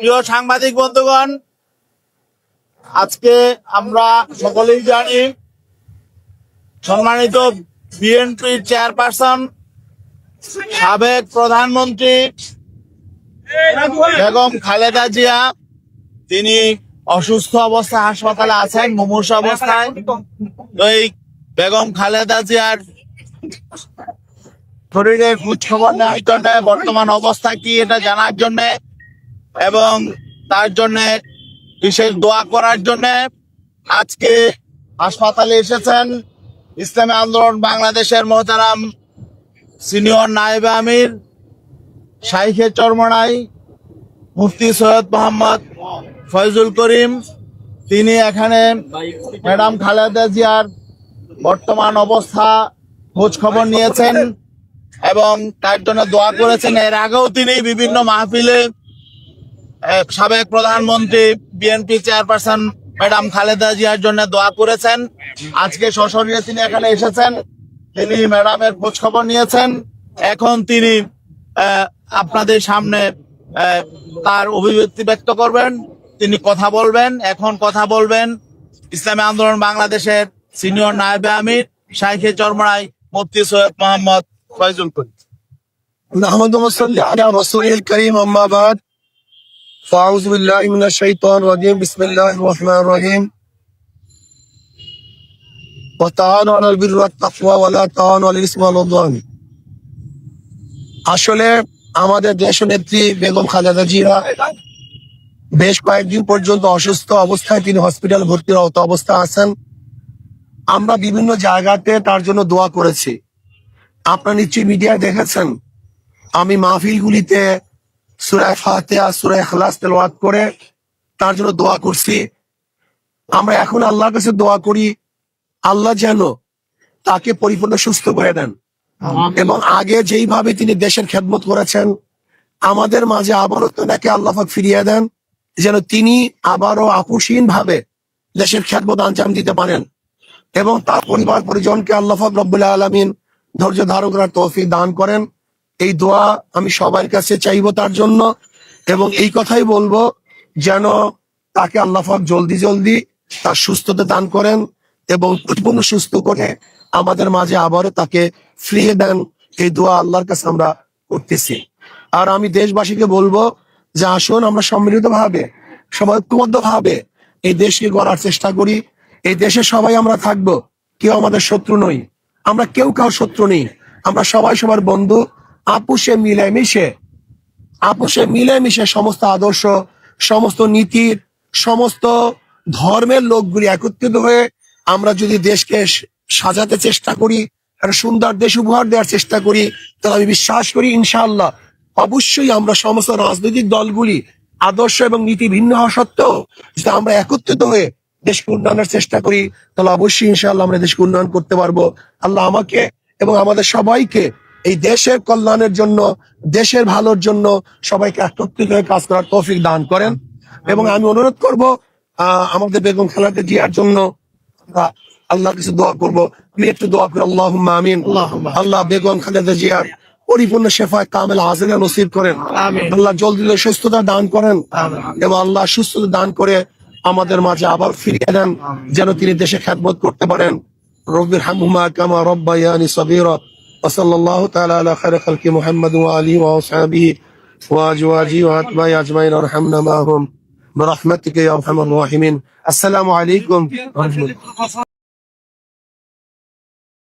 প্রিয় সাংবাদিক বন্ধুগণ, আজকে আমরা সকলেই জানি সম্মানিত বিএনপির চেয়ারপারসন সাবেক প্রধানমন্ত্রী বেগম খালেদা জিয়া তিনি অসুস্থ অবস্থায় হাসপাতালে আছেন, মুমূর্ষু অবস্থায়। এই বেগম খালেদা জিয়ার শরীরের খোঁজখবর নেওয়ার জন্য, বর্তমান অবস্থা কি এটা জানার জন্য এবং তার জন্য বিশেষ দোয়া করার জন্য আজকে হাসপাতালে এসেছেন ইসলামী আন্দোলন বাংলাদেশের মোহতারাম সিনিয়র নায়েবে আমির শাইখে চরমনাই মুফতি সৈয়দ মোহাম্মদ ফয়জুল করিম। তিনি এখানে ম্যাডাম খালেদা জিয়ার বর্তমান অবস্থা খোঁজ খবর নিয়েছেন এবং তার জন্য দোয়া করেছেন। এর আগেও তিনি বিভিন্ন মাহফিলে সাবেক প্রধানমন্ত্রী বিএনপি চেয়ারপারসন ম্যাডাম খালেদা জিয়ার জন্য দোয়া করেছেন। আজকে সশরীরে তিনি এখানে এসেছেন, তিনি ম্যাডামের খোঁজ খবর নিয়েছেন। এখন তিনি আপনাদের সামনে তার অভিব্যক্তি ব্যক্ত করবেন, তিনি কথা বলবেন। এখন কথা বলবেন ইসলামী আন্দোলন বাংলাদেশের সিনিয়র নায়েবে আমির শাইখে চরমনাই মুফতি সৈয়দ মোহাম্মদ ফয়জুল করিম। নাহমাদুহু ওয়া সাল্লি আলা রাসূলিল কারীম, আম্মা বাদ। ফাউযু বিল্লাহি মিনাশ শাইতানির রাজীম। বিসমিল্লাহির রহমানির রহিম। ওয়া তাআওয়ানু আলাল বিররি ওয়াত তাকওয়া ওয়া লা তাআওয়ানু আলাল ইসমি ওয়াল উদওয়ান। আসলে আমাদের দেশনেত্রী বেগম খালেদা জিয়া বেশ কয়েকদিন পর্যন্ত অসুস্থ অবস্থায় তিনি হসপিটাল ভর্তির অবস্থায় আছেন। আমরা বিভিন্ন জায়গাতে তার জন্য দোয়া করেছি। আপনারা নিশ্চয়ই মিডিয়ায় দেখেছেন, আমি মাহফিলগুলিতে সূরা ফাতিহা, সূরা ইখলাস তেলাওয়াত করে তার জন্য দোয়া করছি। আমরা এখন আল্লাহর কাছে দোয়া করি আল্লাহ যেন তাকে পরিপূর্ণ সুস্থ করে দেন এবং আগে যেইভাবে তিনি দেশের খেদমত করেছেন আমাদের মাঝে আবারও তাকে আল্লাহ পাক ফিরিয়ে দেন, যেন তিনি আবারও আকস্মিক ভাবে দেশের খেদমত আঞ্জাম দিতে পারেন এবং তার পরিবার পরিজনকে আল্লাহ পাক রব্বুল আলামিন ধৈর্য ধারণ করার তৌফিক দান করেন। এই দোয়া আমি সবার কাছে চাইবো তার জন্য এবং এই কথাই বলবো যেন তাকে আল্লাহ পাক জলদি জলদি তার সুস্থতা দান করেন এবং পরিপূর্ণ সুস্থ করে আমাদের মাঝে আবারও তাকে ফিরিয়ে দেন। এই দোয়া আল্লাহর কাছে আমরা করতেছি। আর আমি দেশবাসীকে বলবো যে আসুন আমরা সম্মিলিত ভাবে, সবাই ঐক্যবদ্ধ ভাবে এই দেশকে গড়ার চেষ্টা করি। এই দেশে সবাই আমরা থাকবো, কেউ আমাদের শত্রু নই, আমরা কেউ কারোর শত্রু নেই, আমরা সবাই সবার বন্ধু। আপোষে মিলেমিশে সমস্ত আদর্শ, সমস্ত নীতির, সমস্ত ধর্মের লোকগুলি একত্রিত হয়ে আমরা যদি দেশকে সাজাতে চেষ্টা করি, একটা সুন্দর দেশ উপহার দেওয়ার চেষ্টা করি, তাহলে আমি বিশ্বাস করি ইনশাআল্লাহ অবশ্যই আমরা সমস্ত রাজনৈতিক দলগুলি আদর্শ এবং নীতি ভিন্ন হওয়া সত্ত্বেও যদি আমরা একত্রিত হয়ে দেশকে উন্নয়নের চেষ্টা করি তাহলে অবশ্যই ইনশাআল্লাহ আমরা দেশকে উন্নয়ন করতে পারবো। আল্লাহ আমাকে এবং আমাদের সবাইকে এই দেশের কল্যাণের জন্য, দেশের ভালোর জন্য সবাইকে একত্রিত হয়ে কাজ করার তৌফিক দান করেন। এবং আমি অনুরোধ করব আমাদের বেগম খালেদা জিয়ার জন্য আল্লাহর কাছে দোয়া করবো। আমি একটু দোয়া করি, আল্লাহুম্মা আমিন। আল্লাহ বেগম খালেদা জিয়ার পরিপূর্ণ শেফায়ে কামেল আজিলা নসিব করেন, আল্লাহ জলদি সুস্থতা দান করেন এবং আল্লাহ সুস্থতা দান করে আমাদের মাঝে আবার ফিরিয়ে দেন যেন তিনি দেশে খেদমত করতে পারেন। রব্বির হামহুমা কামা রব্বায়ানি সগীরা। ওয়া সাল্লাল্লাহু তাআলা আলা খায়রি খালকি মুহাম্মাদ ওয়া আলিহি ওয়া আসহাবিহি ওয়া আজওয়াজিহি ওয়া আতবাই আজমাইন ওয়ারহামনা মাহুম বিরহমাতিকা ইয়া আরহামার রাহিমিন। আসসালামু আলাইকুম ওয়া রাহমাতুল্লাহ।